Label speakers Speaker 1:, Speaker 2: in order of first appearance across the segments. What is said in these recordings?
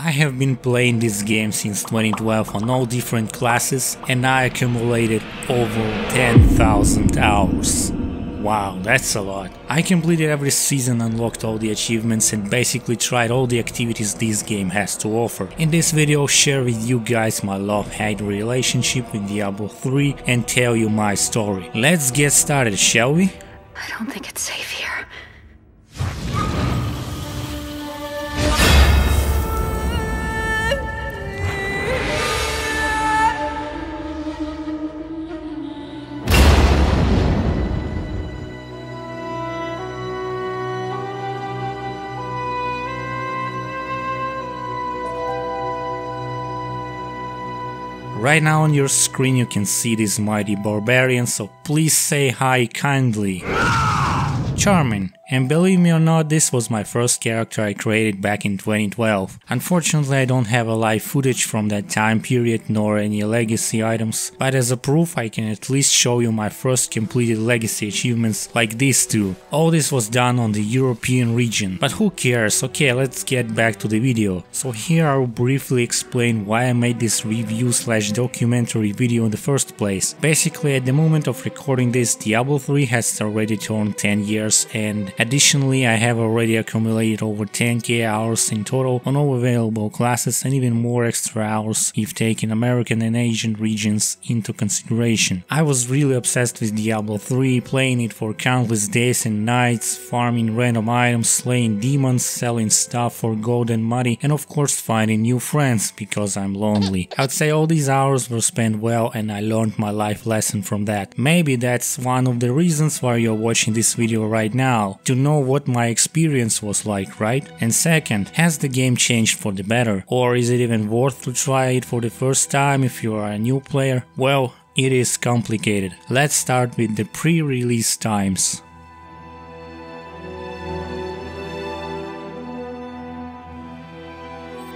Speaker 1: I have been playing this game since 2012 on all different classes and I accumulated over 10,000 hours. Wow, that's a lot. I completed every season, unlocked all the achievements and basically tried all the activities this game has to offer. In this video I'll share with you guys my love-hate relationship with Diablo 3 and tell you my story. Let's get started, shall we?
Speaker 2: I don't think it's safe here.
Speaker 1: Right now on your screen you can see this mighty barbarian, so please say hi kindly. Charming. And believe me or not, this was my first character I created back in 2012. Unfortunately I don't have a live footage from that time period nor any legacy items, but as a proof I can at least show you my first completed legacy achievements like these two. All this was done on the European region, but who cares? Okay, let's get back to the video. So here I'll briefly explain why I made this review / documentary video in the first place. Basically at the moment of recording this, Diablo 3 has already turned 10 years and additionally, I have already accumulated over 10k hours in total on all available classes and even more extra hours if taking American and Asian regions into consideration. I was really obsessed with Diablo 3, playing it for countless days and nights, farming random items, slaying demons, selling stuff for gold and money, and of course finding new friends because I'm lonely. I would say all these hours were spent well and I learned my life lesson from that. Maybe that's one of the reasons why you're watching this video right now. To know what my experience was like, right? And second, has the game changed for the better? Or is it even worth to try it for the first time if you are a new player? Well, it is complicated. Let's start with the pre-release times.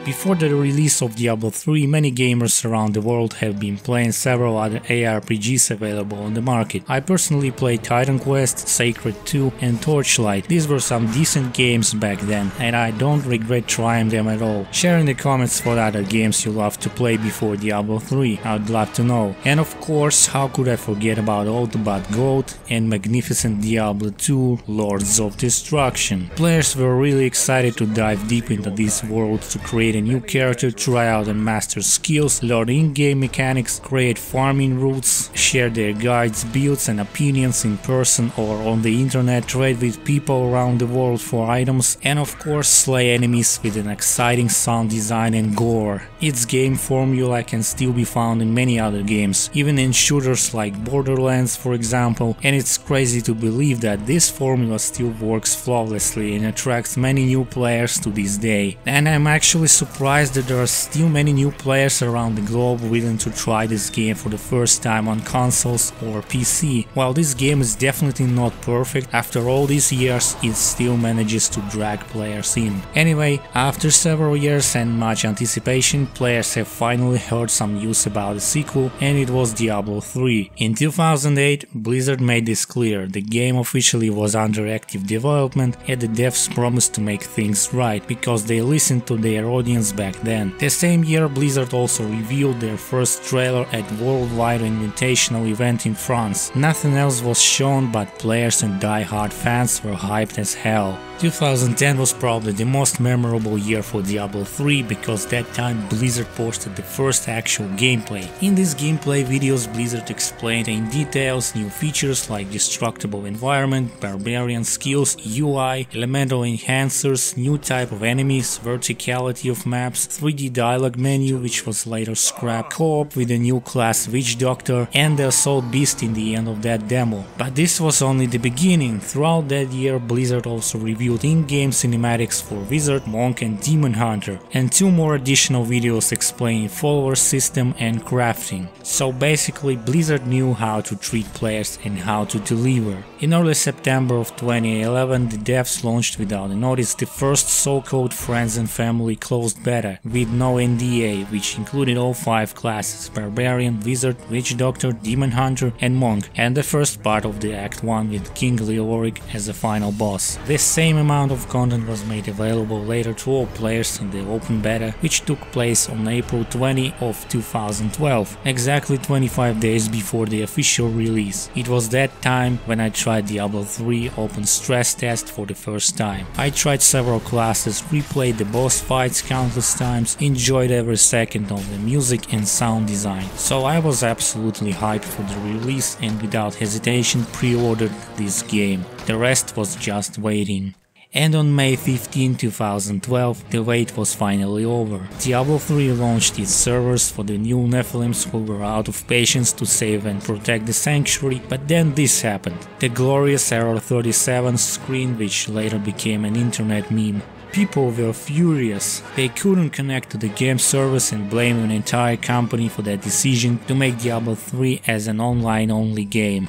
Speaker 1: Before the release of Diablo 3, many gamers around the world have been playing several other ARPGs available on the market. I personally played Titan Quest, Sacred 2 and Torchlight. These were some decent games back then and I don't regret trying them at all. Share in the comments what other games you love to play before Diablo 3, I'd love to know. And of course, how could I forget about Autobot Goat and magnificent Diablo 2 Lords of Destruction. Players were really excited to dive deep into these worlds to create a new character, try out and master skills, learn in-game mechanics, create farming routes, share their guides, builds and opinions in person or on the internet, trade with people around the world for items, and of course slay enemies with an exciting sound design and gore. Its game formula can still be found in many other games, even in shooters like Borderlands for example, and it's crazy to believe that this formula still works flawlessly and attracts many new players to this day. And I'm actually surprised that there are still many new players around the globe willing to try this game for the first time on consoles or PC. While this game is definitely not perfect, after all these years it still manages to drag players in. Anyway, after several years and much anticipation, players have finally heard some news about the sequel, and it was Diablo 3. In 2008, Blizzard made this clear, the game officially was under active development and the devs promised to make things right, because they listened to their audience back then. The same year Blizzard also revealed their first trailer at Worldwide Invitational event in France. Nothing else was shown, but players and die-hard fans were hyped as hell. 2010 was probably the most memorable year for Diablo 3 because that time Blizzard posted the first actual gameplay. In these gameplay videos Blizzard explained in details new features like destructible environment, barbarian skills, UI, elemental enhancers, new type of enemies, verticality of maps, 3D dialogue menu which was later scrapped, co-op with a new class Witch Doctor and the Assault Beast in the end of that demo. But this was only the beginning. Throughout that year Blizzard also revealed in-game cinematics for Wizard, Monk and Demon Hunter, and 2 more additional videos explaining follower system and crafting. So basically Blizzard knew how to treat players and how to deliver. In early September of 2011 the devs launched without a notice the first so-called Friends and Family closed beta with no NDA, which included all 5 classes: Barbarian, Wizard, Witch Doctor, Demon Hunter and Monk, and the first part of the Act 1 with King Leoric as the final boss. This same same amount of content was made available later to all players in the open beta, which took place on April 20 of 2012, exactly 25 days before the official release. It was that time when I tried Diablo 3 open stress test for the first time. I tried several classes, replayed the boss fights countless times, enjoyed every second of the music and sound design. So I was absolutely hyped for the release and without hesitation pre-ordered this game. The rest was just waiting. And on May 15, 2012, the wait was finally over. Diablo 3 launched its servers for the new Nephilims who were out of patience to save and protect the sanctuary, but then this happened. The glorious Error 37 screen, which later became an internet meme. People were furious. They couldn't connect to the game service and blamed an entire company for their decision to make Diablo 3 as an online-only game.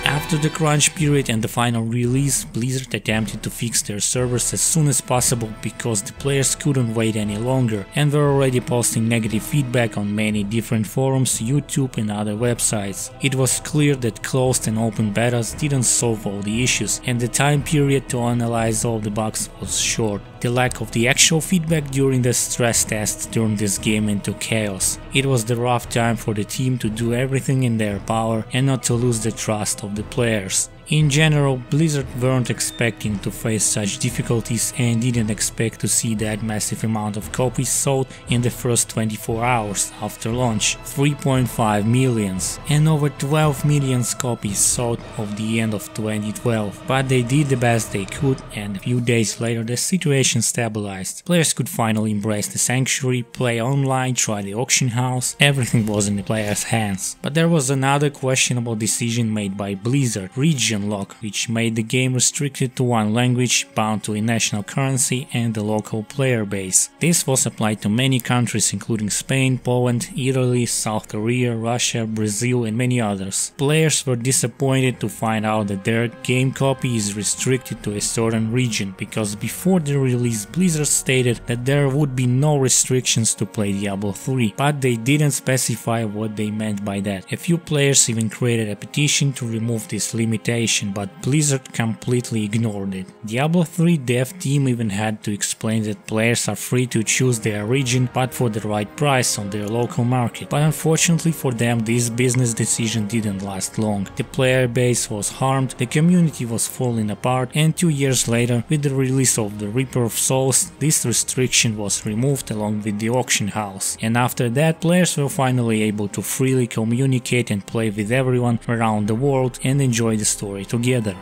Speaker 1: After the crunch period and the final release, Blizzard attempted to fix their servers as soon as possible because the players couldn't wait any longer and were already posting negative feedback on many different forums, YouTube and other websites. It was clear that closed and open betas didn't solve all the issues and the time period to analyze all the bugs was short. The lack of the actual feedback during the stress tests turned this game into chaos. It was the rough time for the team to do everything in their power and not to lose the trust of the players. In general, Blizzard weren't expecting to face such difficulties and didn't expect to see that massive amount of copies sold in the first 24 hours after launch, 3.5 millions, and over 12 million copies sold of the end of 2012. But they did the best they could and a few days later the situation stabilized. Players could finally embrace the sanctuary, play online, try the auction house, everything was in the players' hands. But there was another questionable decision made by Blizzard, region lock, which made the game restricted to one language, bound to a national currency and the local player base. This was applied to many countries including Spain, Poland, Italy, South Korea, Russia, Brazil and many others. Players were disappointed to find out that their game copy is restricted to a certain region, because before the release Blizzard stated that there would be no restrictions to play Diablo 3, but they didn't specify what they meant by that. A few players even created a petition to remove this limitation, but Blizzard completely ignored it. Diablo 3 dev team even had to explain that players are free to choose their region, but for the right price on their local market. But unfortunately for them, this business decision didn't last long. The player base was harmed, the community was falling apart, and 2 years later, with the release of the Reaper of Souls, this restriction was removed along with the auction house. And after that, players were finally able to freely communicate and play with everyone around the world and enjoy the story together.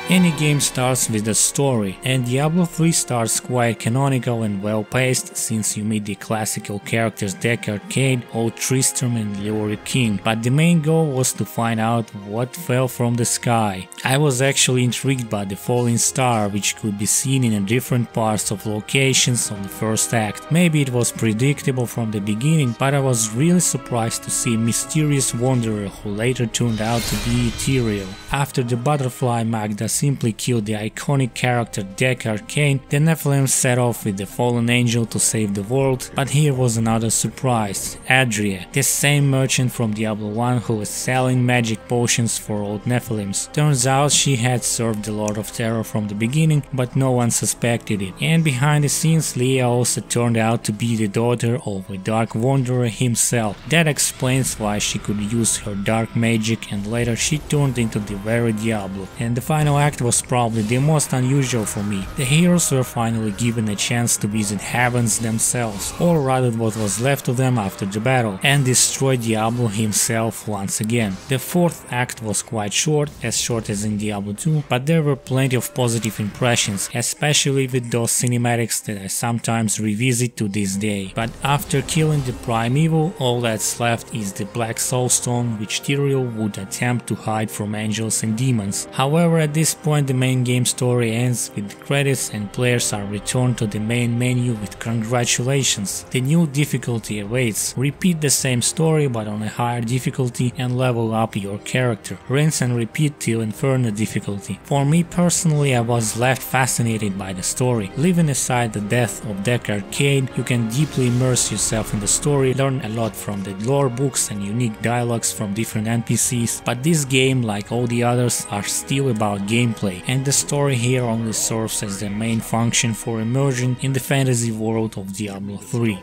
Speaker 1: Any game starts with a story, and Diablo 3 starts quite canonical and well paced, since you meet the classical characters Deckard Cain, Old Tristram and Leori King, but the main goal was to find out what fell from the sky. I was actually intrigued by the falling star, which could be seen in different parts of locations on the first act. Maybe it was predictable from the beginning, but I was really surprised to see a mysterious wanderer who later turned out to be ethereal. After the butterfly Magda simply killed the iconic character Deckard Cain, the Nephilim set off with the fallen angel to save the world, but here was another surprise. Adria, the same merchant from Diablo 1 who was selling magic potions for old Nephilims. Turns out she had served the Lord of Terror from the beginning, but no one suspected it. And behind the scenes, Leah also turned out to be the daughter of a Dark Wanderer himself. That explains why she could use her dark magic, and later she turned into the very Diablo. And the final act was probably the most unusual for me. The heroes were finally given a chance to visit heavens themselves, or rather what was left of them after the battle, and destroy Diablo himself once again. The fourth act was quite short as in Diablo 2, but there were plenty of positive impressions, especially with those cinematics that I sometimes revisit to this day. But after killing the primeval, all that's left is the Black Soulstone, which Tyrael would attempt to hide from angels and demons. However, at this this point the main game story ends with the credits and players are returned to the main menu with congratulations, the new difficulty awaits. Repeat the same story but on a higher difficulty and level up your character. Rinse and repeat till Inferno difficulty. For me personally, I was left fascinated by the story. Leaving aside the death of Deck Arcade, you can deeply immerse yourself in the story, learn a lot from the lore books and unique dialogues from different NPCs, but this game, like all the others, are still about gameplay, and the story here only serves as the main function for immersion in the fantasy world of Diablo 3.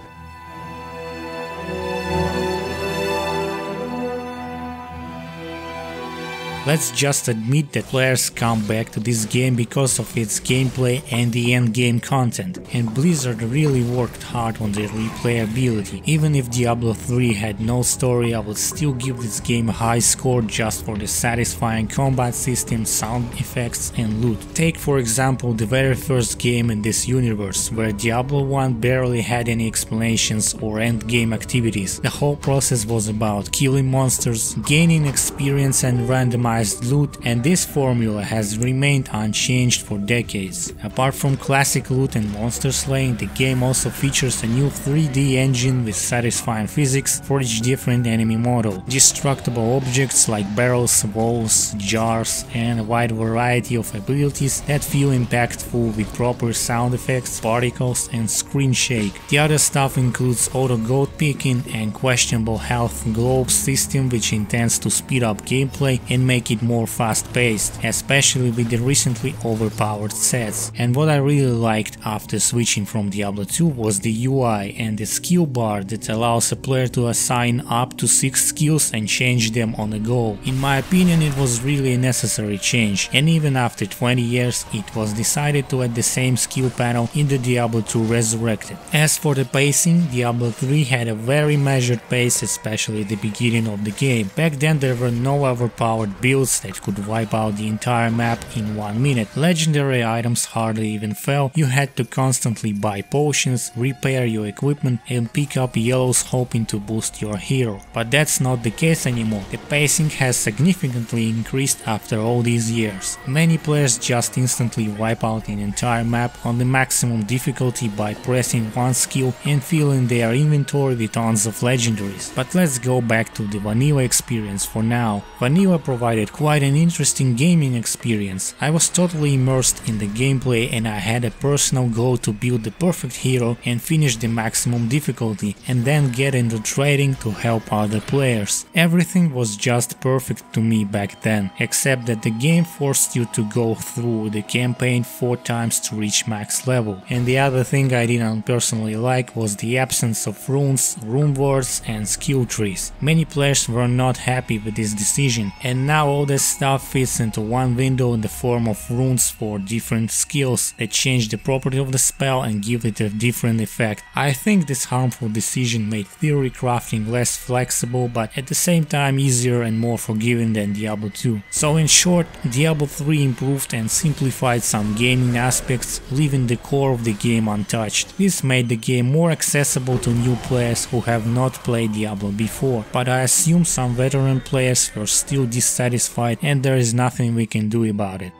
Speaker 1: Let's just admit that players come back to this game because of its gameplay and the endgame content, and Blizzard really worked hard on the replayability. Even if Diablo 3 had no story, I would still give this game a high score just for the satisfying combat system, sound effects and loot. Take for example the very first game in this universe, where Diablo 1 barely had any explanations or endgame activities. The whole process was about killing monsters, gaining experience and randomized loot, and this formula has remained unchanged for decades. Apart from classic loot and monster slaying, the game also features a new 3D engine with satisfying physics for each different enemy model, destructible objects like barrels, walls, jars, and a wide variety of abilities that feel impactful with proper sound effects, particles and screen shake. The other stuff includes auto gold picking and questionable health globe system, which intends to speed up gameplay and make it more fast-paced, especially with the recently overpowered sets. And what I really liked after switching from Diablo 2 was the UI and the skill bar that allows a player to assign up to 6 skills and change them on a go. In my opinion, it was really a necessary change, and even after 20 years it was decided to add the same skill panel in the Diablo 2 Resurrected. As for the pacing, Diablo 3 had a very measured pace, especially at the beginning of the game. Back then there were no overpowered builds that could wipe out the entire map in 1 minute. Legendary items hardly even fell, you had to constantly buy potions, repair your equipment and pick up yellows hoping to boost your hero. But that's not the case anymore. The pacing has significantly increased after all these years. Many players just instantly wipe out an entire map on the maximum difficulty by pressing one skill and filling their inventory with tons of legendaries. But let's go back to the vanilla experience for now. Vanilla provided quite an interesting gaming experience. I was totally immersed in the gameplay and I had a personal goal to build the perfect hero and finish the maximum difficulty and then get into trading to help other players. Everything was just perfect to me back then, except that the game forced you to go through the campaign 4 times to reach max level. And the other thing I didn't personally like was the absence of runes, rune words and skill trees. Many players were not happy with this decision, and now all this stuff fits into one window in the form of runes for different skills that change the property of the spell and give it a different effect. I think this harmful decision made theory crafting less flexible, but at the same time easier and more forgiving than Diablo 2. So in short, Diablo 3 improved and simplified some gaming aspects, leaving the core of the game untouched. This made the game more accessible to new players who have not played Diablo before, but I assume some veteran players were still dissatisfied and there is nothing we can do about it.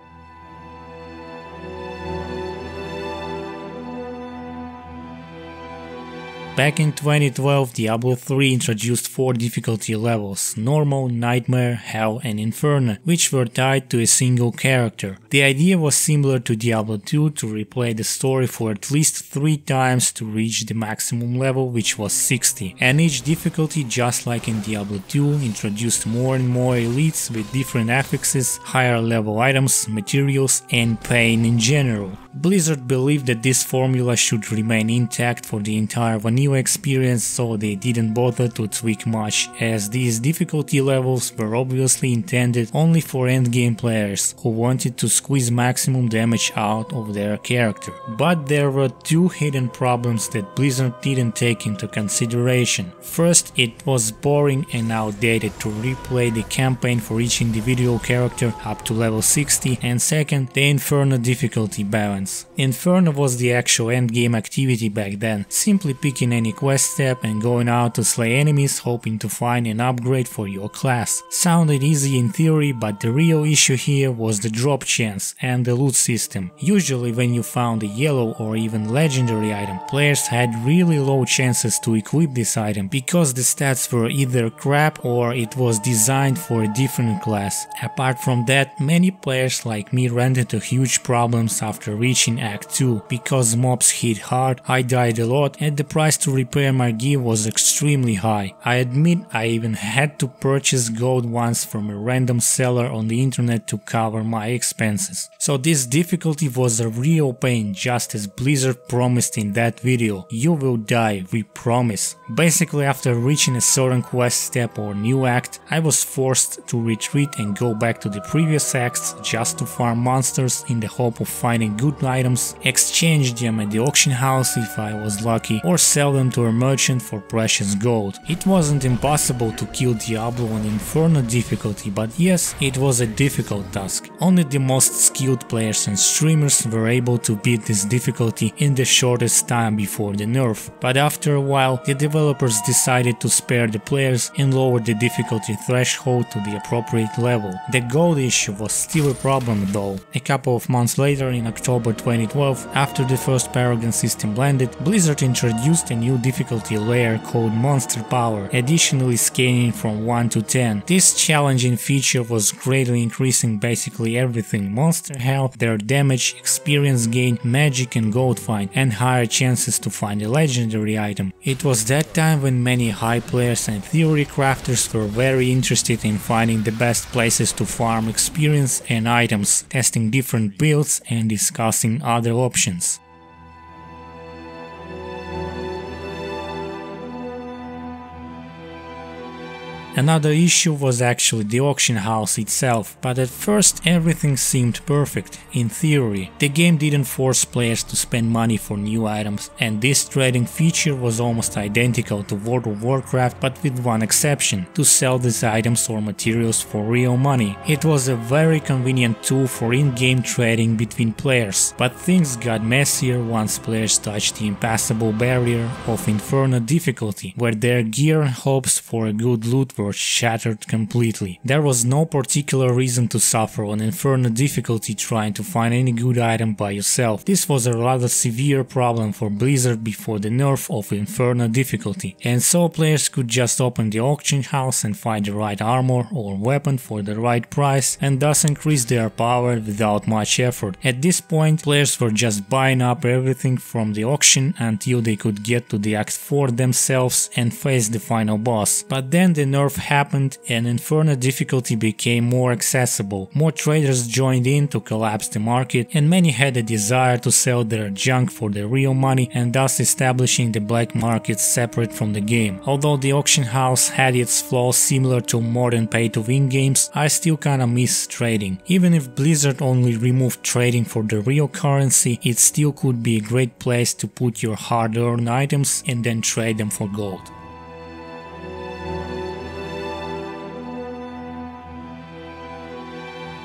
Speaker 1: Back in 2012, Diablo 3 introduced 4 difficulty levels: Normal, Nightmare, Hell and Inferno, which were tied to a single character. The idea was similar to Diablo 2 to replay the story for at least 3 times to reach the maximum level, which was 60, and each difficulty, just like in Diablo 2, introduced more and more elites with different affixes, higher level items, materials and pain in general. Blizzard believed that this formula should remain intact for the entire vanilla experience, so they didn't bother to tweak much, as these difficulty levels were obviously intended only for endgame players who wanted to squeeze maximum damage out of their character. But there were 2 hidden problems that Blizzard didn't take into consideration. First, it was boring and outdated to replay the campaign for each individual character up to level 60, and second, the Inferno difficulty balance. points. Inferno was the actual endgame activity back then, simply picking any quest step and going out to slay enemies hoping to find an upgrade for your class. Sounded easy in theory, but the real issue here was the drop chance and the loot system. Usually when you found a yellow or even legendary item, players had really low chances to equip this item because the stats were either crap or it was designed for a different class. Apart from that, many players like me ran into huge problems after reaching Act 2 because mobs hit hard, I died a lot, and the price to repair my gear was extremely high. I admit I even had to purchase gold once from a random seller on the internet to cover my expenses. So this difficulty was a real pain, just as Blizzard promised in that video. You will die, we promise. Basically, after reaching a certain quest step or new act, I was forced to retreat and go back to the previous acts just to farm monsters in the hope of finding good items, exchange them at the auction house if I was lucky, or sell them to a merchant for precious gold. It wasn't impossible to kill Diablo on Inferno difficulty, but yes, it was a difficult task. Only the most skilled players and streamers were able to beat this difficulty in the shortest time before the nerf, but after a while the developers decided to spare the players and lower the difficulty threshold to the appropriate level. The gold issue was still a problem though. A couple of months later, in October 2012, after the first Paragon system landed, Blizzard introduced a new difficulty layer called Monster Power, additionally scaling from 1 to 10. This challenging feature was greatly increasing basically everything: monster health, their damage, experience gain, magic and gold find, and higher chances to find a legendary item. It was that time when many high players and theory crafters were very interested in finding the best places to farm experience and items, testing different builds and discussing other options. Another issue was actually the auction house itself, but at first everything seemed perfect, in theory. The game didn't force players to spend money for new items, and this trading feature was almost identical to World of Warcraft, but with one exception: to sell these items or materials for real money. It was a very convenient tool for in-game trading between players, but things got messier once players touched the impassable barrier of Inferno difficulty, where their gear and hopes for a good loot were shattered completely. There was no particular reason to suffer on Inferno difficulty trying to find any good item by yourself. This was a rather severe problem for Blizzard before the nerf of Inferno difficulty, and so players could just open the auction house and find the right armor or weapon for the right price, and thus increase their power without much effort. At this point, players were just buying up everything from the auction until they could get to the Act 4 themselves and face the final boss. But then the nerf happened and Inferno difficulty became more accessible. More traders joined in to collapse the market, and many had a desire to sell their junk for the real money, and thus establishing the black market separate from the game. Although the auction house had its flaws similar to modern pay-to-win games, I still kinda miss trading. Even if Blizzard only removed trading for the real currency, it still could be a great place to put your hard-earned items and then trade them for gold.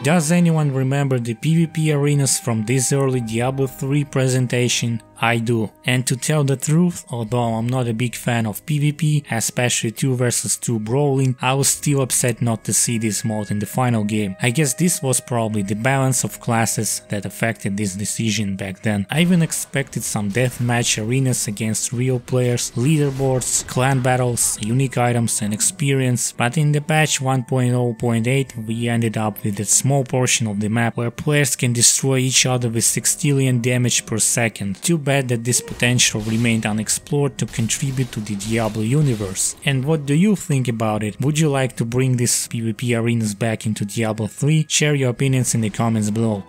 Speaker 1: Does anyone remember the PvP arenas from this early Diablo 3 presentation? I do, and to tell the truth, although I'm not a big fan of PvP, especially 2 vs 2 brawling, I was still upset not to see this mode in the final game. I guess this was probably the balance of classes that affected this decision back then. I even expected some deathmatch arenas against real players, leaderboards, clan battles, unique items and experience, but in the patch 1.0.8 we ended up with a small portion of the map where players can destroy each other with 60 damage per second. Too bad that this potential remained unexplored to contribute to the Diablo universe. And what do you think about it? Would you like to bring these PvP arenas back into Diablo 3? Share your opinions in the comments below.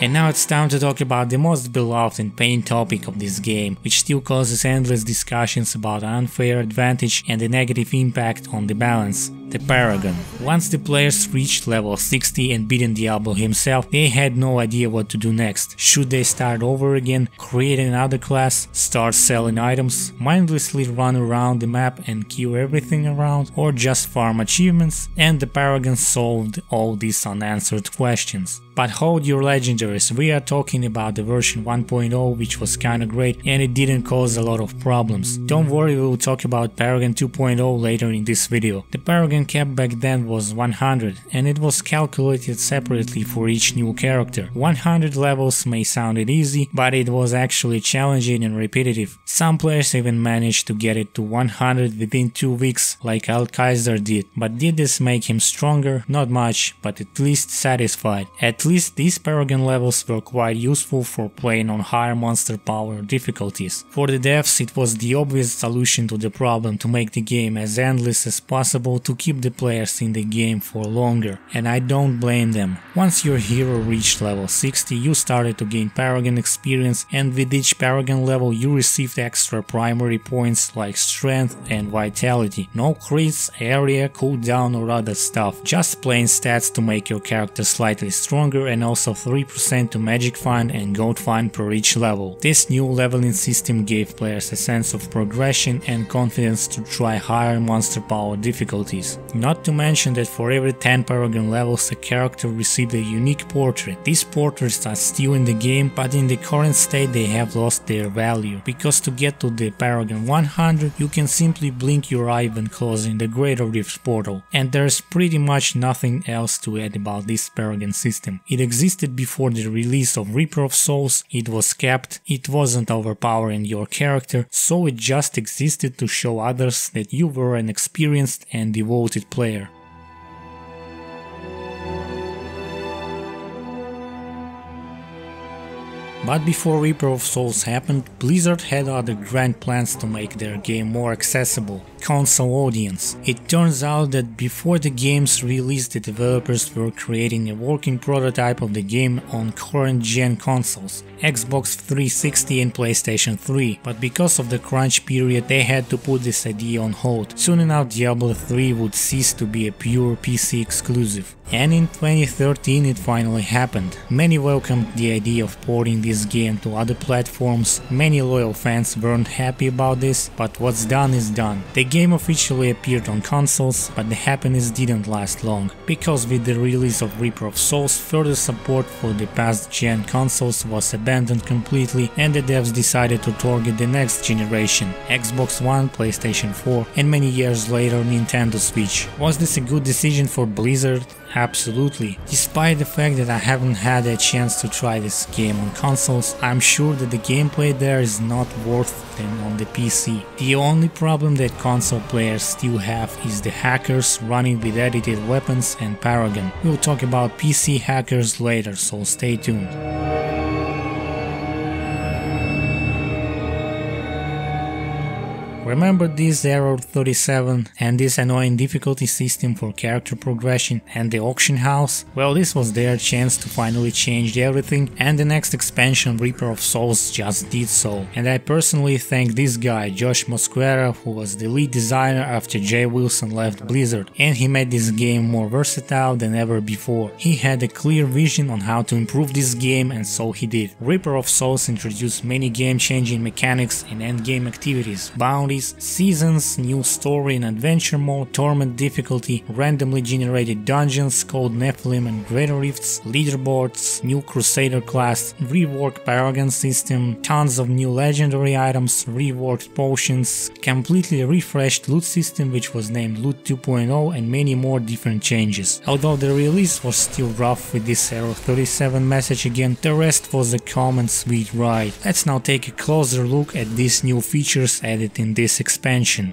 Speaker 1: And now it's time to talk about the most beloved and pain topic of this game, which still causes endless discussions about unfair advantage and the negative impact on the balance. The Paragon. Once the players reached level 60 and beaten Diablo himself, they had no idea what to do next. Should they start over again, create another class, start selling items, mindlessly run around the map and kill everything around, or just farm achievements? And the Paragon solved all these unanswered questions. But hold your legendaries, we are talking about the version 1.0, which was kinda great and it didn't cause a lot of problems. Don't worry, we will talk about Paragon 2.0 later in this video. The Paragon cap back then was 100 and it was calculated separately for each new character. 100 levels may sound easy, but it was actually challenging and repetitive. Some players even managed to get it to 100 within 2 weeks, like Kaiser did. But did this make him stronger? Not much, but at least satisfied. At least these Paragon levels were quite useful for playing on higher monster power difficulties. For the devs, it was the obvious solution to the problem to make the game as endless as possible to keep the players in the game for longer, and I don't blame them. Once your hero reached level 60, you started to gain Paragon experience, and with each Paragon level you received extra primary points like strength and vitality. No crits, area, cooldown or other stuff, just plain stats to make your character slightly stronger, and also 3% to magic find and gold find per each level. This new leveling system gave players a sense of progression and confidence to try higher monster power difficulties. Not to mention that for every 10 Paragon levels a character received a unique portrait. These portraits are still in the game, but in the current state they have lost their value, because to get to the Paragon 100 you can simply blink your eye when closing the Greater Rift portal, and there's pretty much nothing else to add about this Paragon system. It existed before the release of Reaper of Souls, it was capped, it wasn't overpowering your character, so it just existed to show others that you were an experienced and devoted player. But before Reaper of Souls happened, Blizzard had other grand plans to make their game more accessible. Console audience. It turns out that before the game's release the developers were creating a working prototype of the game on current gen consoles, Xbox 360 and PlayStation 3, but because of the crunch period they had to put this idea on hold. Soon enough Diablo 3 would cease to be a pure PC exclusive. And in 2013 it finally happened. Many welcomed the idea of porting this game to other platforms, many loyal fans weren't happy about this, but what's done is done. The game officially appeared on consoles, but the happiness didn't last long, because with the release of Reaper of Souls, further support for the past gen consoles was abandoned completely and the devs decided to target the next generation, Xbox One, PlayStation 4 and many years later Nintendo Switch. Was this a good decision for Blizzard? Absolutely. Despite the fact that I haven't had a chance to try this game on consoles, I'm sure that the gameplay there is not worse than on the PC. The only problem that console players still have is the hackers running with edited weapons and Paragon. We'll talk about PC hackers later, so stay tuned. Remember this error 37 and this annoying difficulty system for character progression and the auction house? Well, this was their chance to finally change everything, and the next expansion Reaper of Souls just did so. And I personally thank this guy, Josh Mosquera, who was the lead designer after Jay Wilson left Blizzard, and he made this game more versatile than ever before. He had a clear vision on how to improve this game, and so he did. Reaper of Souls introduced many game-changing mechanics and endgame activities, bounties, seasons, new story and adventure mode, torment difficulty, randomly generated dungeons called Nephilim and Greater Rifts, leaderboards, new Crusader class, reworked Paragon system, tons of new legendary items, reworked potions, completely refreshed loot system which was named Loot 2.0 and many more different changes. Although the release was still rough with this error 37 message again, the rest was a calm and sweet ride. Let's now take a closer look at these new features added in this expansion.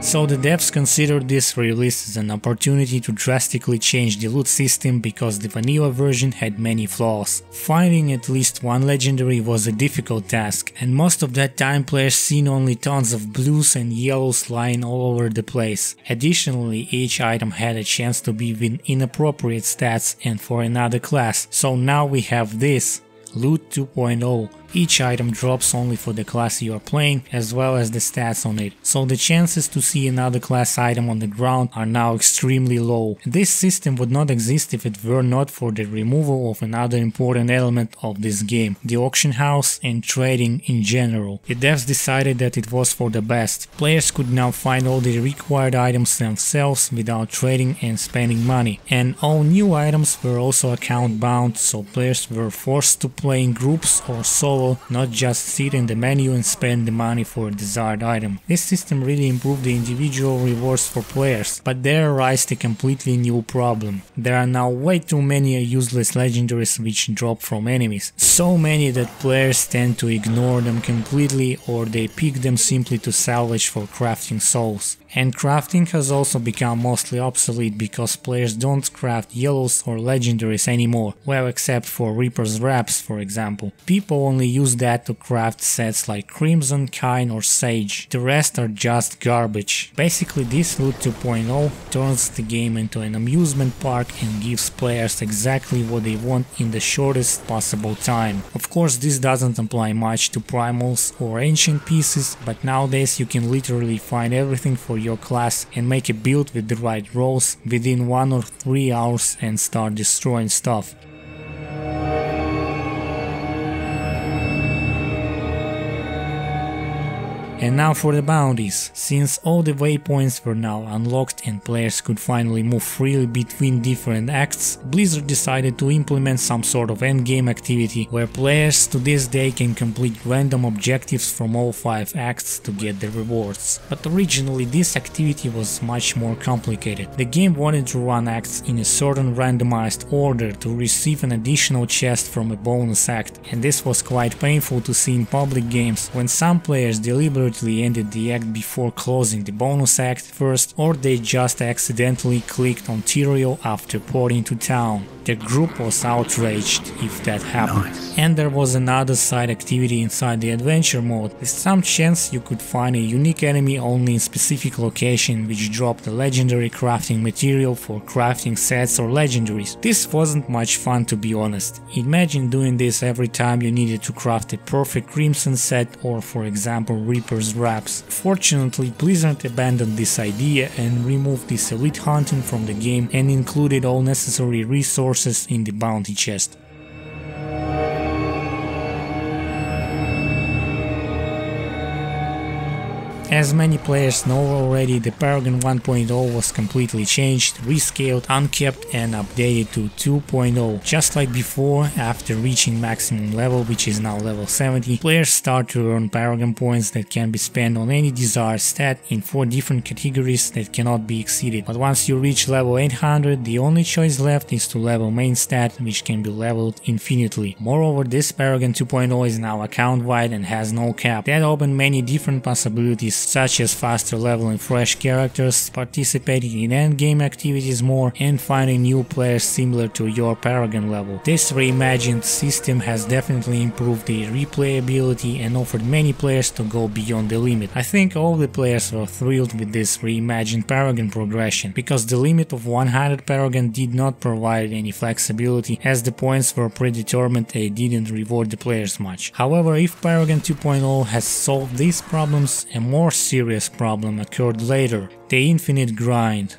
Speaker 1: So the devs considered this release as an opportunity to drastically change the loot system because the vanilla version had many flaws. Finding at least one legendary was a difficult task, and most of that time players seen only tons of blues and yellows lying all over the place. Additionally, each item had a chance to be with inappropriate stats and for another class, so now we have this Loot 2.0, Each item drops only for the class you are playing, as well as the stats on it, so the chances to see another class item on the ground are now extremely low. This system would not exist if it were not for the removal of another important element of this game, the auction house and trading in general. The devs decided that it was for the best. Players could now find all the required items themselves without trading and spending money, and all new items were also account bound, so players were forced to play in groups or solo, not just sit in the menu and spend the money for a desired item. This system really improved the individual rewards for players, but there arises a completely new problem. There are now way too many useless legendaries which drop from enemies. So many that players tend to ignore them completely, or they pick them simply to salvage for crafting souls. And crafting has also become mostly obsolete because players don't craft yellows or legendaries anymore, well, except for Reaper's Wraps, for example. People only use that to craft sets like Crimson, Kine or Sage. The rest are just garbage. Basically, this Loot 2.0 turns the game into an amusement park and gives players exactly what they want in the shortest possible time. Of course, this doesn't apply much to primals or ancient pieces, but nowadays you can literally find everything for your class and make a build with the right roles within 1 or 3 hours and start destroying stuff. And now for the bounties. Since all the waypoints were now unlocked and players could finally move freely between different acts, Blizzard decided to implement some sort of endgame activity where players to this day can complete random objectives from all 5 acts to get the rewards. But originally this activity was much more complicated. The game wanted to run acts in a certain randomized order to receive an additional chest from a bonus act, and this was quite painful to see in public games when some players deliberately ended the act before closing the bonus act first, or they just accidentally clicked on Tyrael after porting to town. The group was outraged if that happened. Nice. And there was another side activity inside the adventure mode. With some chance you could find a unique enemy only in specific location which dropped a legendary crafting material for crafting sets or legendaries. This wasn't much fun, to be honest. Imagine doing this every time you needed to craft a perfect Crimson set or, for example, Reaper's Wraps. Fortunately, Blizzard abandoned this idea and removed this elite hunting from the game and included all necessary resources in the bounty chest. As many players know already, the Paragon 1.0 was completely changed, rescaled, uncapped and updated to 2.0. Just like before, after reaching maximum level, which is now level 70, players start to earn Paragon points that can be spent on any desired stat in 4 different categories that cannot be exceeded. But once you reach level 800, the only choice left is to level main stat, which can be leveled infinitely. Moreover, this Paragon 2.0 is now account-wide and has no cap. That opened many different possibilities, such as faster leveling fresh characters, participating in endgame activities more, and finding new players similar to your Paragon level. This reimagined system has definitely improved the replayability and offered many players to go beyond the limit. I think all the players were thrilled with this reimagined Paragon progression, because the limit of 100 Paragon did not provide any flexibility, as the points were predetermined and didn't reward the players much. However, if Paragon 2.0 has solved these problems, a more serious problem occurred later: the infinite grind.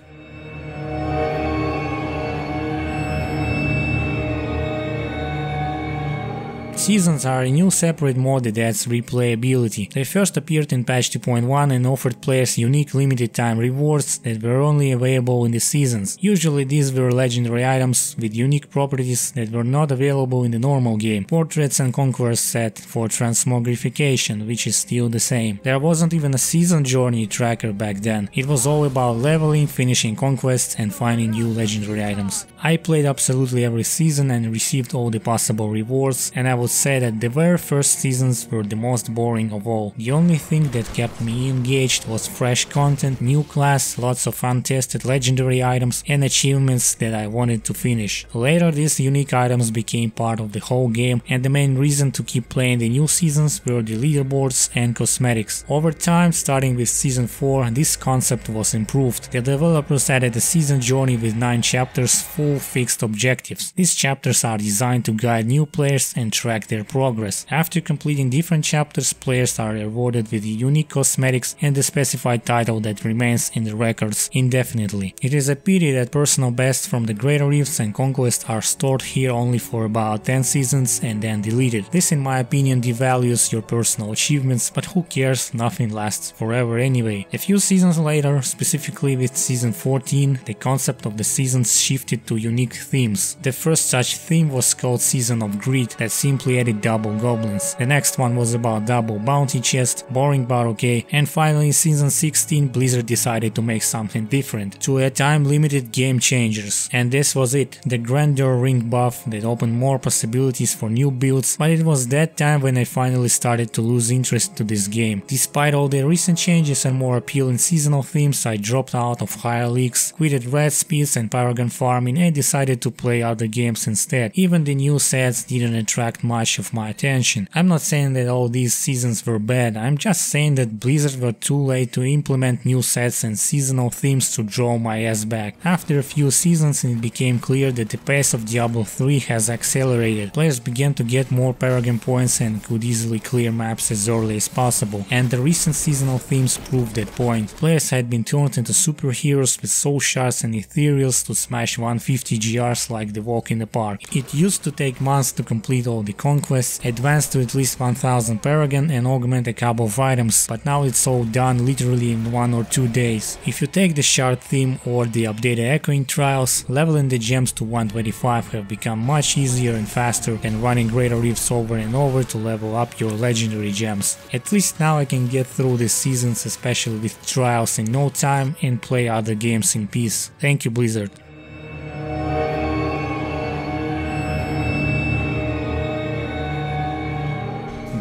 Speaker 1: Seasons are a new separate mode that adds replayability. They first appeared in patch 2.1 and offered players unique limited time rewards that were only available in the seasons. Usually these were legendary items with unique properties that were not available in the normal game. Portraits and Conquerors set for transmogrification, which is still the same. There wasn't even a season journey tracker back then. It was all about leveling, finishing conquests and finding new legendary items. I played absolutely every season and received all the possible rewards, and I would say that the very first seasons were the most boring of all. The only thing that kept me engaged was fresh content, new class, lots of untested legendary items and achievements that I wanted to finish. Later these unique items became part of the whole game, and the main reason to keep playing the new seasons were the leaderboards and cosmetics. Over time, starting with season 4, this concept was improved. The developers added a season journey with 9 chapters, full fixed objectives. These chapters are designed to guide new players and track track their progress. After completing different chapters, players are rewarded with unique cosmetics and a specified title that remains in the records indefinitely. It is a pity that personal bests from the Greater Rifts and Conquest are stored here only for about 10 seasons and then deleted. This in my opinion devalues your personal achievements, but who cares, nothing lasts forever anyway. A few seasons later, specifically with season 14, the concept of the seasons shifted to unique themes. The first such theme was called Season of Greed, that simply added double goblins. The next one was about double bounty chest, boring but okay, and finally in season 16 Blizzard decided to make something different, to a time limited game changers. And this was it, the Grandeur Ring buff that opened more possibilities for new builds, but it was that time when I finally started to lose interest to this game. Despite all the recent changes and more appealing seasonal themes, I dropped out of higher leagues, quitted red speeds and Paragon farming and decided to play other games instead. Even the new sets didn't attract much of my attention. I'm not saying that all these seasons were bad, I'm just saying that Blizzard were too late to implement new sets and seasonal themes to draw my ass back. After a few seasons it became clear that the pace of Diablo 3 has accelerated. Players began to get more Paragon points and could easily clear maps as early as possible, and the recent seasonal themes proved that point. Players had been turned into superheroes with soul shards and ethereals to smash 150 GRs like the walk in the park. It used to take months to complete all the conquests, advance to at least 1000 Paragon and augment a couple of items, but now it's all done literally in 1 or 2 days. If you take the shard theme or the updated echoing trials, leveling the gems to 125 have become much easier and faster than running Greater Rifts over and over to level up your legendary gems. At least now I can get through these seasons, especially with trials, in no time and play other games in peace. Thank you, Blizzard.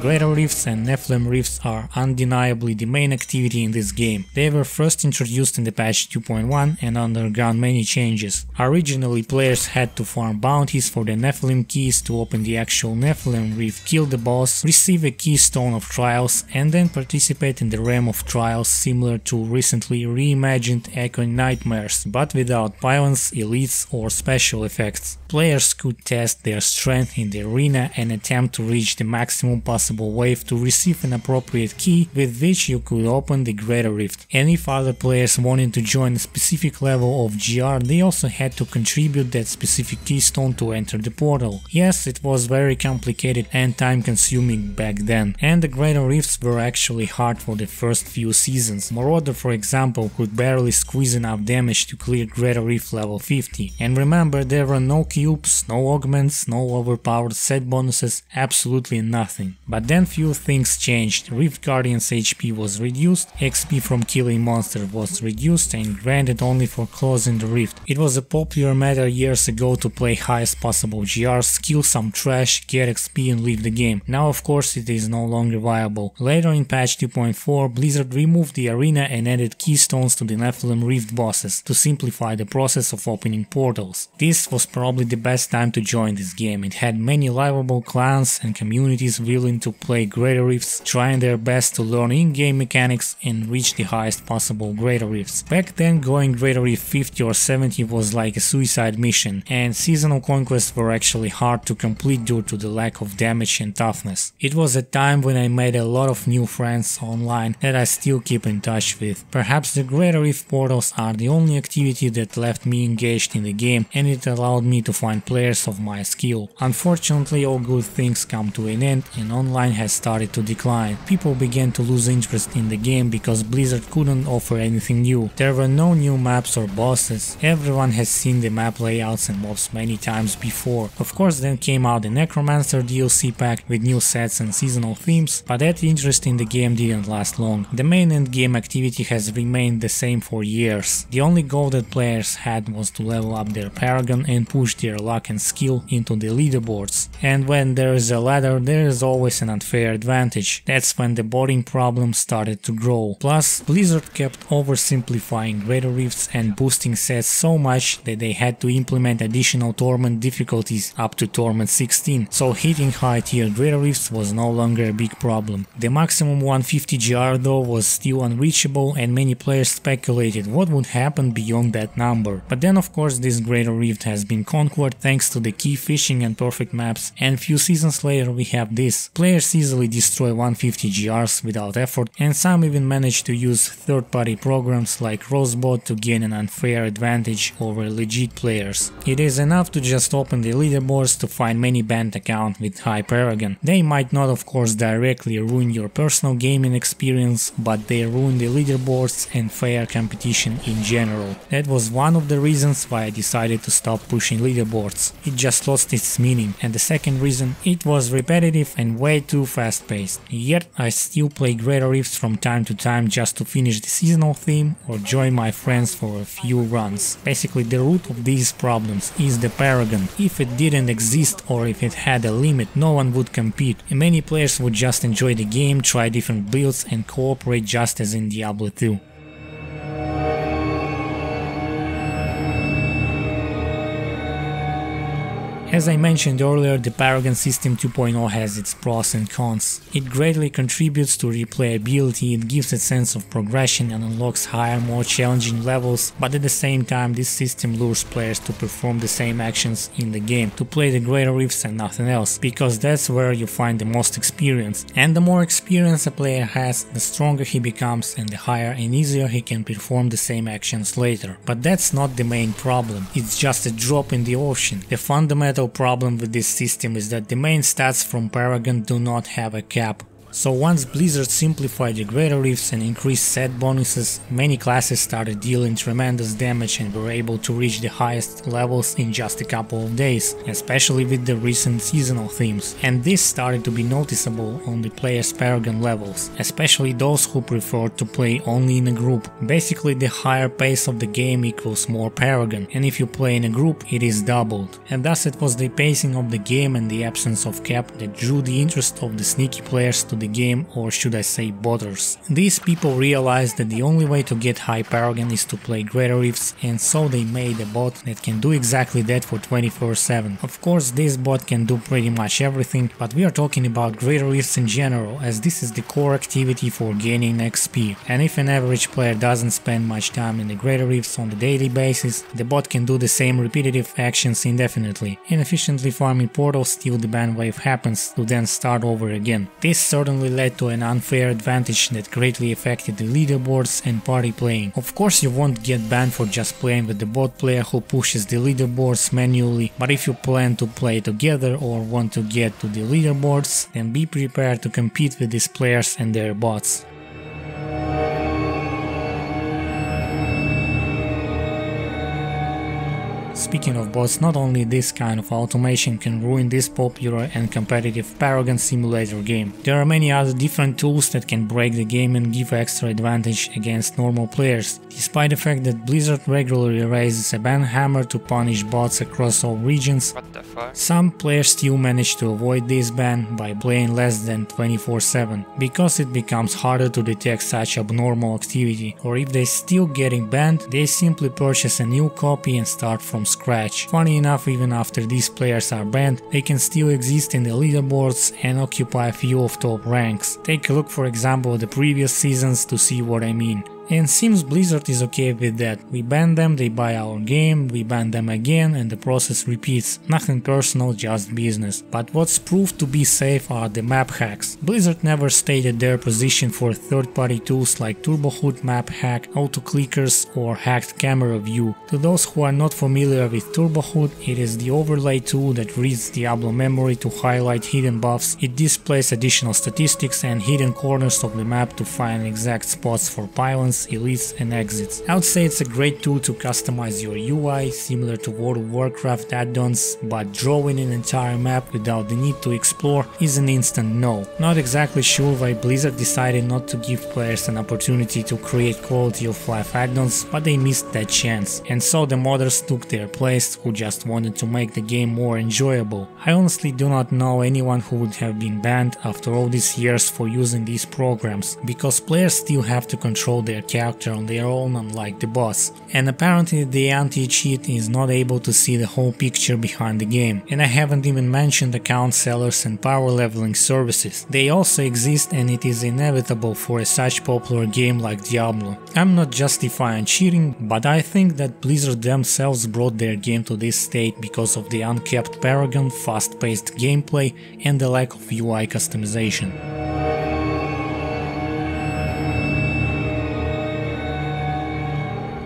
Speaker 1: Greater Rifts and Nephilim Rifts are undeniably the main activity in this game. They were first introduced in the patch 2.1 and undergone many changes. Originally players had to farm bounties for the Nephilim keys to open the actual Nephilim Rift, kill the boss, receive a keystone of trials and then participate in the realm of trials similar to recently reimagined Echoing Nightmares, but without violence, elites or special effects. Players could test their strength in the arena and attempt to reach the maximum possible wave to receive an appropriate key with which you could open the Greater Rift. And if other players wanted to join a specific level of GR, they also had to contribute that specific keystone to enter the portal. Yes, it was very complicated and time consuming back then, and the Greater Rifts were actually hard for the first few seasons. Marauder, for example, could barely squeeze enough damage to clear Greater Rift level 50. And remember, there were no cubes, no augments, no overpowered set bonuses, absolutely nothing. But then few things changed. Rift Guardian's HP was reduced, XP from killing monsters was reduced and granted only for closing the rift. It was a popular matter years ago to play highest possible GRs, kill some trash, get XP and leave the game. Now of course it is no longer viable. Later in patch 2.4 Blizzard removed the arena and added keystones to the Nephilim Rift bosses to simplify the process of opening portals. This was probably the best time to join this game. It had many livable clans and communities willing to play Greater Rifts, trying their best to learn in-game mechanics and reach the highest possible Greater Rifts. Back then going Greater Rift 50 or 70 was like a suicide mission, and seasonal conquests were actually hard to complete due to the lack of damage and toughness. It was a time when I made a lot of new friends online that I still keep in touch with. Perhaps the Greater Rift portals are the only activity that left me engaged in the game, and it allowed me to find players of my skill. Unfortunately, all good things come to an end and online has started to decline. People began to lose interest in the game because Blizzard couldn't offer anything new. There were no new maps or bosses. Everyone has seen the map layouts and mobs many times before. Of course then came out the Necromancer DLC pack with new sets and seasonal themes, but that interest in the game didn't last long. The main endgame activity has remained the same for years. The only goal that players had was to level up their Paragon and push their luck and skill into the leaderboards. And when there is a ladder, there is always an unfair advantage. That's when the botting problem started to grow. Plus, Blizzard kept oversimplifying greater rifts and boosting sets so much that they had to implement additional tournament difficulties up to tournament 16, so hitting high tier greater rifts was no longer a big problem. The maximum 150 GR though was still unreachable, and many players speculated what would happen beyond that number. But then of course this greater rift has been conquered thanks to the key fishing and perfect maps, and few seasons later we have this. Players easily destroy 150 GRs without effort, and some even manage to use third-party programs like RoSbot to gain an unfair advantage over legit players. It is enough to just open the leaderboards to find many banned accounts with high Paragon. They might not of course directly ruin your personal gaming experience, but they ruin the leaderboards and fair competition in general. That was one of the reasons why I decided to stop pushing leaderboards. It just lost its meaning, and the second reason, it was repetitive and way too fast paced. Yet I still play greater rifts from time to time just to finish the seasonal theme or join my friends for a few runs. Basically the root of these problems is the Paragon. If it didn't exist or if it had a limit, no one would compete, and many players would just enjoy the game, try different builds and cooperate just as in Diablo 2. As I mentioned earlier, the Paragon System 2.0 has its pros and cons. It greatly contributes to replayability, it gives a sense of progression and unlocks higher, more challenging levels, but at the same time this system lures players to perform the same actions in the game, to play the greater rifts and nothing else, because that's where you find the most experience. And the more experience a player has, the stronger he becomes and the higher and easier he can perform the same actions later. But that's not the main problem, it's just a drop in the ocean. The fundamental problem with this system is that the main stats from Paragon do not have a cap. So once Blizzard simplified the greater rifts and increased set bonuses, many classes started dealing tremendous damage and were able to reach the highest levels in just a couple of days, especially with the recent seasonal themes. And this started to be noticeable on the players' Paragon levels, especially those who preferred to play only in a group. Basically the higher pace of the game equals more Paragon, and if you play in a group it is doubled. And thus it was the pacing of the game and the absence of cap that drew the interest of the sneaky players to the game, or should I say botters. These people realized that the only way to get high Paragon is to play greater rifts, and so they made a bot that can do exactly that for 24/7. Of course this bot can do pretty much everything, but we are talking about greater rifts in general, as this is the core activity for gaining XP, and if an average player doesn't spend much time in the greater rifts on the daily basis, the bot can do the same repetitive actions indefinitely, and efficiently farming portals till the ban wave happens to then start over again. This certainly led to an unfair advantage that greatly affected the leaderboards and party playing. Of course you won't get banned for just playing with the bot player who pushes the leaderboards manually, but if you plan to play together or want to get to the leaderboards, then be prepared to compete with these players and their bots. Speaking of bots, not only this kind of automation can ruin this popular and competitive Paragon simulator game. There are many other different tools that can break the game and give extra advantage against normal players. Despite the fact that Blizzard regularly raises a ban hammer to punish bots across all regions, some players still manage to avoid this ban by playing less than 24/7, because it becomes harder to detect such abnormal activity, or if they're still getting banned, they simply purchase a new copy and start from scratch. Funny enough, even after these players are banned, they can still exist in the leaderboards and occupy a few of top ranks. Take a look for example at the previous seasons to see what I mean. And seems Blizzard is okay with that. We ban them, they buy our game, we ban them again, and the process repeats. Nothing personal, just business. But what's proved to be safe are the map hacks. Blizzard never stated their position for third-party tools like TurboHood map hack, auto-clickers or hacked camera view. To those who are not familiar with TurboHood, it is the overlay tool that reads Diablo memory to highlight hidden buffs. It displays additional statistics and hidden corners of the map to find exact spots for pylons missions, elites and exits. I would say it's a great tool to customize your UI, similar to World of Warcraft add-ons, but drawing an entire map without the need to explore is an instant no. Not exactly sure why Blizzard decided not to give players an opportunity to create quality of life add-ons, but they missed that chance, and so the modders took their place who just wanted to make the game more enjoyable. I honestly do not know anyone who would have been banned after all these years for using these programs, because players still have to control their character on their own, unlike the boss. And apparently the anti-cheat is not able to see the whole picture behind the game. And I haven't even mentioned account sellers and power leveling services. They also exist, and it is inevitable for a such popular game like Diablo. I'm not justifying cheating, but I think that Blizzard themselves brought their game to this state because of the uncapped Paragon, fast-paced gameplay and the lack of UI customization.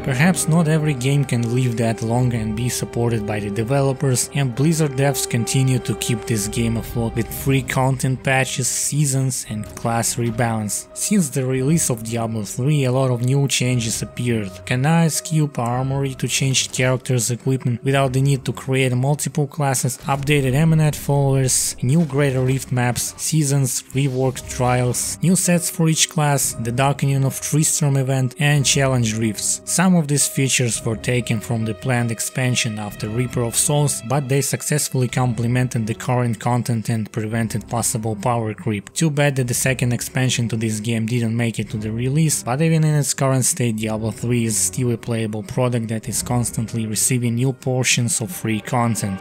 Speaker 1: Perhaps not every game can live that long and be supported by the developers, and Blizzard devs continue to keep this game afloat with free content patches, seasons and class rebalance. Since the release of Diablo 3, a lot of new changes appeared. Canais Cube Armory to change characters' equipment without the need to create multiple classes, updated Eminent followers, new Greater Rift maps, seasons, reworked trials, new sets for each class, the Darkening of Tristram event and challenge rifts. Some of these features were taken from the planned expansion after Reaper of Souls, but they successfully complemented the current content and prevented possible power creep. Too bad that the second expansion to this game didn't make it to the release, but even in its current state, Diablo 3 is still a playable product that is constantly receiving new portions of free content.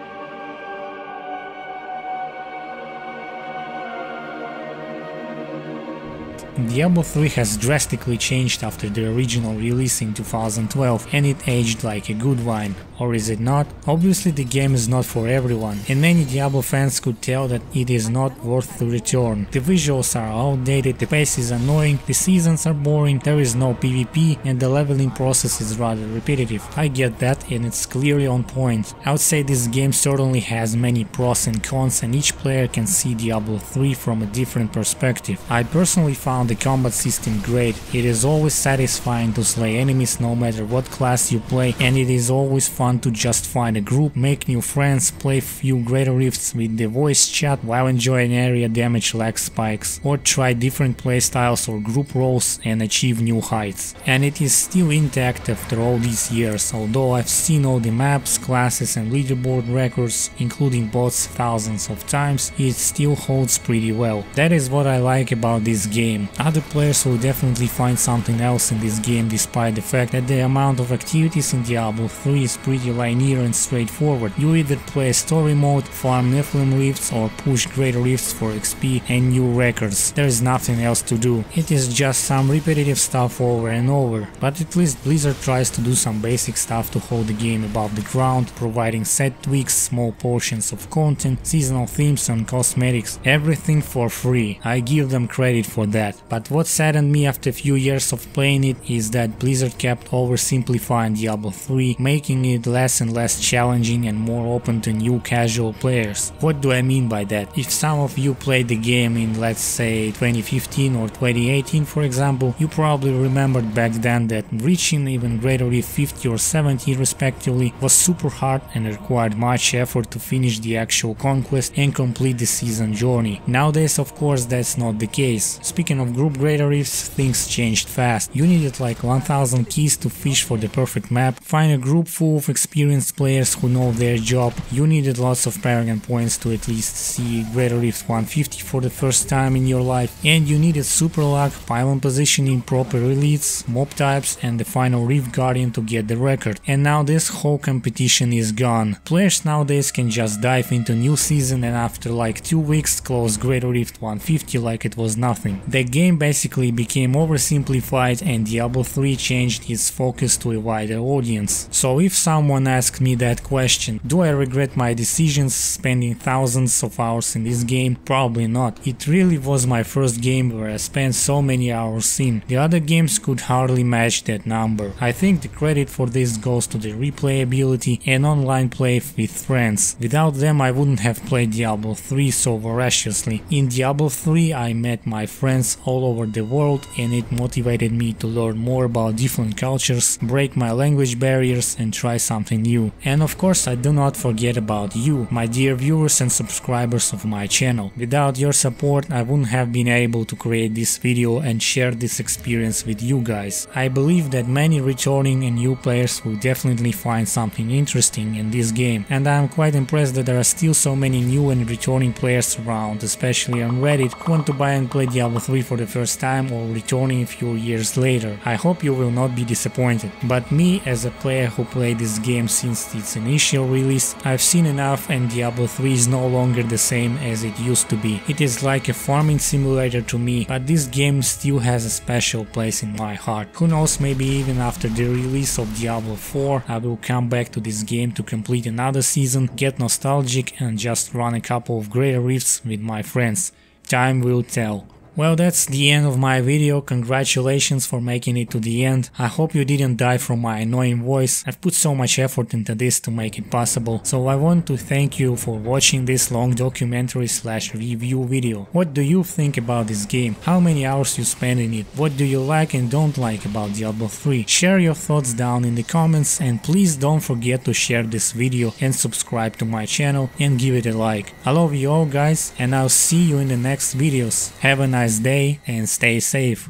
Speaker 1: Diablo 3 has drastically changed after the original release in 2012, and it aged like a good wine. Or is it not? Obviously the game is not for everyone, and many Diablo fans could tell that it is not worth to return. The visuals are outdated, the pace is annoying, the seasons are boring, there is no PvP, and the leveling process is rather repetitive. I get that, and it's clearly on point. I would say this game certainly has many pros and cons, and each player can see Diablo 3 from a different perspective. I personally found the combat system great. It is always satisfying to slay enemies no matter what class you play, and it is always fun to just find a group, make new friends, play few Greater Rifts with the voice chat while enjoying area damage lag spikes, or try different playstyles or group roles and achieve new heights. And it is still intact after all these years, although I've seen all the maps, classes and leaderboard records, including bots thousands of times, it still holds pretty well. That is what I like about this game. Other players will definitely find something else in this game, despite the fact that the amount of activities in Diablo 3 is pretty linear and straightforward. You either play story mode, farm Nephilim rifts or push Greater Rifts for XP and new records. There is nothing else to do. It is just some repetitive stuff over and over. But at least Blizzard tries to do some basic stuff to hold the game above the ground, providing set tweaks, small portions of content, seasonal themes and cosmetics. Everything for free. I give them credit for that. But what saddened me after a few years of playing it is that Blizzard kept oversimplifying Diablo 3, making it less and less challenging and more open to new casual players. What do I mean by that? If some of you played the game in, let's say, 2015 or 2018 for example, you probably remembered back then that reaching even Greater Rift 50 or 70 respectively was super hard and required much effort to finish the actual conquest and complete the season journey. Nowadays of course that's not the case. Speaking of group Greater Rifts, things changed fast. You needed like 1000 keys to fish for the perfect map, find a group full of experienced players who know their job. You needed lots of Paragon points to at least see Greater Rift 150 for the first time in your life, and you needed super luck, pylon positioning, proper elites, mob types and the final Rift Guardian to get the record. And now this whole competition is gone. Players nowadays can just dive into new season and after like 2 weeks close Greater Rift 150 like it was nothing. The game basically became oversimplified and Diablo 3 changed its focus to a wider audience. So if someone someone asked me that question. Do I regret my decisions spending thousands of hours in this game? Probably not. It really was my first game where I spent so many hours in. The other games could hardly match that number. I think the credit for this goes to the replayability and online play with friends. Without them I wouldn't have played Diablo 3 so voraciously. In Diablo 3 I met my friends all over the world and it motivated me to learn more about different cultures, break my language barriers and try something new. And of course I do not forget about you, my dear viewers and subscribers of my channel. Without your support I wouldn't have been able to create this video and share this experience with you guys. I believe that many returning and new players will definitely find something interesting in this game, and I am quite impressed that there are still so many new and returning players around, especially on Reddit, who want to buy and play Diablo 3 for the first time or returning a few years later. I hope you will not be disappointed. But me, as a player who played this game since its initial release, I've seen enough and Diablo 3 is no longer the same as it used to be. It is like a farming simulator to me, but this game still has a special place in my heart. Who knows, maybe even after the release of Diablo 4 I will come back to this game to complete another season, get nostalgic and just run a couple of great rifts with my friends. Time will tell. Well, that's the end of my video. Congratulations for making it to the end. I hope you didn't die from my annoying voice. I've put so much effort into this to make it possible, so I want to thank you for watching this long documentary/review video. What do you think about this game? How many hours you spend in it? What do you like and don't like about Diablo 3? Share your thoughts down in the comments, and please don't forget to share this video and subscribe to my channel and give it a like. I love you all guys, and I'll see you in the next videos. Have a nice day and stay safe.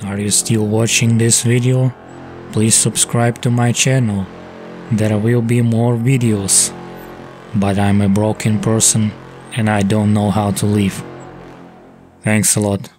Speaker 1: Are you still watching this video? Please subscribe to my channel. There will be more videos. But I'm a broken person and I don't know how to live. Thanks a lot.